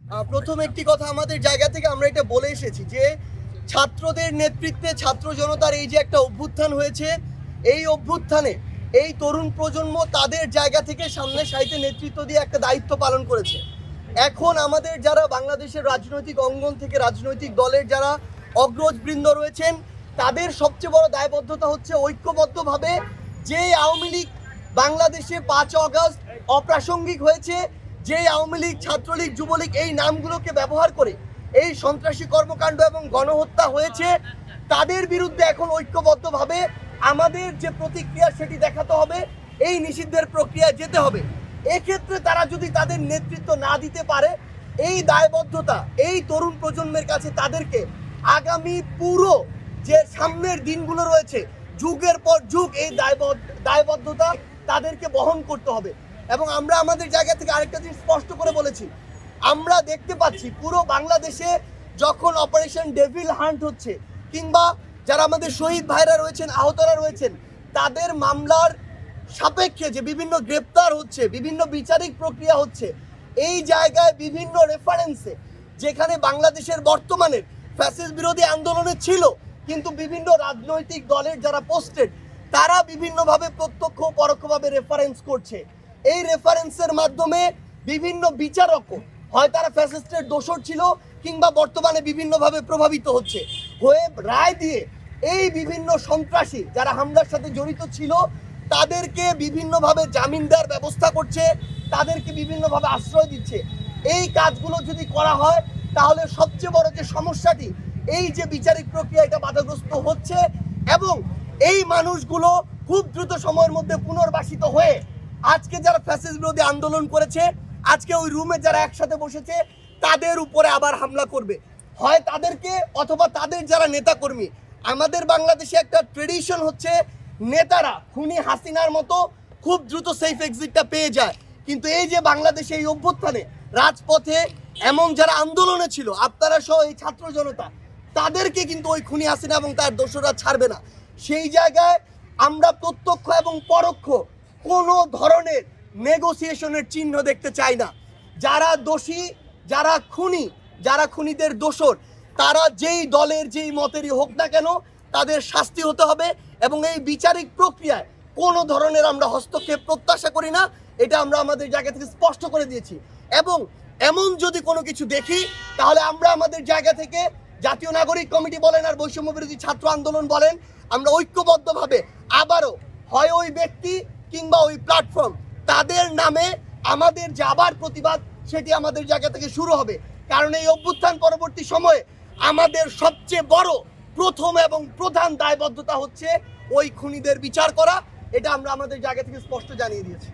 প্রথম একটি কথা আমাদের জায়গা থেকে আমরা এটা বলে এসেছি যে ছাত্রদের নেতৃত্বে ছাত্র জনতার এই যে একটা অভ্যুত্থান হয়েছে, এই অভ্যুত্থানে এই তরুণ প্রজন্ম তাদের জায়গা থেকে সামনে সারিতে নেতৃত্ব দিয়ে একটা দায়িত্ব পালন করেছে। এখন আমাদের যারা বাংলাদেশের রাজনৈতিক অঙ্গন থেকে রাজনৈতিক দলের যারা অগ্রজবৃন্দ রয়েছেন, তাদের সবচেয়ে বড় দায়বদ্ধতা হচ্ছে ঐক্যবদ্ধভাবে যে আওয়ামী লীগ বাংলাদেশে 5 আগস্ট অপ্রাসঙ্গিক হয়েছে, যে আওয়ামী লীগ ছাত্রলীগ যুবলীগ এই নামগুলোকে ব্যবহার করে এই সন্ত্রাসী কর্মকাণ্ড এবং গণহত্যা হয়েছে, তাদের বিরুদ্ধে এখন ঐক্যবদ্ধভাবে আমাদের যে প্রতিক্রিয়া সেটি দেখাতে হবে, এই নিষিদ্ধের প্রক্রিয়ায় যেতে হবে। এক্ষেত্রে তারা যদি তাদের নেতৃত্ব না দিতে পারে, এই দায়বদ্ধতা এই তরুণ প্রজন্মের কাছে তাদেরকে আগামী পুরো যে সামনের দিনগুলো রয়েছে, যুগের পর যুগ এই দায়বদ্ধতা তাদেরকে বহন করতে হবে। এবং আমরা আমাদের জায়গা থেকে আরেকটা জিনিস স্পষ্ট করে বলেছি, আমরা দেখতে পাচ্ছি পুরো বাংলাদেশে যখন অপারেশন ডেভিল হান্ট হচ্ছে, কিংবা যারা আমাদের শহীদ ভাইরা রয়েছেন, আহতরা রয়েছেন, তাদের মামলার সাপেক্ষে যে বিভিন্ন গ্রেপ্তার হচ্ছে, বিভিন্ন বিচারিক প্রক্রিয়া হচ্ছে, এই জায়গায় বিভিন্ন রেফারেন্সে যেখানে বাংলাদেশের বর্তমানের ফ্যাসিস্ট বিরোধী আন্দোলনে ছিল, কিন্তু বিভিন্ন রাজনৈতিক দলের যারা পোস্টেড তারা বিভিন্নভাবে প্রত্যক্ষ পরোক্ষভাবে রেফারেন্স করছে। এই রেফারেন্সের মাধ্যমে বিভিন্ন বিচারকও হয় তারা ফ্যাসিস্টের দোষর ছিল, কিংবা বর্তমানে বিভিন্নভাবে প্রভাবিত হয়ে রায় দিয়ে এই বিভিন্ন সন্ত্রাসী যারা হামলার সাথে জড়িত ছিল তাদেরকে বিভিন্নভাবে জামিন দেওয়ার ব্যবস্থা করছে, তাদেরকে বিভিন্নভাবে আশ্রয় দিচ্ছে। এই কাজগুলো যদি করা হয় তাহলে সবচেয়ে বড় যে সমস্যাটি, এই যে বিচারিক প্রক্রিয়া এটা বাধাগ্রস্ত হচ্ছে, এবং এই মানুষগুলো খুব দ্রুত সময়ের মধ্যে পুনর্বাসিত হয়ে আজকে যারা ফ্যাসিস্ট বিরোধী আন্দোলন করেছে, আজকে ওই রুমে যারা একসাথে বসেছে, তাদের উপরে আবার হামলা করবে, হয় তাদেরকে অথবা তাদের যারা নেতাকর্মী। আমাদের বাংলাদেশে একটা ট্রেডিশন হচ্ছে নেতারা খুনি হাসিনার মতো খুব দ্রুত সেফ এক্সিটটা পেয়ে যায়, কিন্তু এই যে বাংলাদেশে এই অভ্যুত্থানে রাজপথে এমন যারা আন্দোলনে ছিল, আপনারা সহ এই ছাত্র জনতা, তাদেরকে কিন্তু ওই খুনি হাসিনা এবং তার দোসররা ছাড়বে না। সেই জায়গায় আমরা প্রত্যক্ষ এবং পরোক্ষ কোনো ধরনের নেগোসিয়েশনের চিহ্ন দেখতে চাই না। যারা দোষী, যারা খুনি, যারা খুনিদের দোসর, তারা যেই দলের যেই মতেরই হোক না কেন, তাদের শাস্তি হতে হবে। এবং এই বিচারিক প্রক্রিয়ায় কোনো ধরনের আমরা হস্তক্ষেপ প্রত্যাশা করি না, এটা আমরা আমাদের জায়গা থেকে স্পষ্ট করে দিয়েছি। এবং এমন যদি কোনো কিছু দেখি, তাহলে আমরা আমাদের জায়গা থেকে জাতীয় নাগরিক কমিটি বলেন আর বৈষম্য বিরোধী ছাত্র আন্দোলন বলেন, আমরা ঐক্যবদ্ধভাবে আবারও হয় ওই ব্যক্তি কিংবা ওই প্ল্যাটফর্ম তাদের নামে আমাদের যে আবার প্রতিবাদ, সেটি আমাদের জায়গা থেকে শুরু হবে। কারণ এই অভ্যুত্থান পরবর্তী সময়ে আমাদের সবচেয়ে বড় প্রথম এবং প্রধান দায়বদ্ধতা হচ্ছে ওই খুনিদের বিচার করা, এটা আমরা আমাদের জায়গা থেকে স্পষ্ট জানিয়ে দিয়েছি।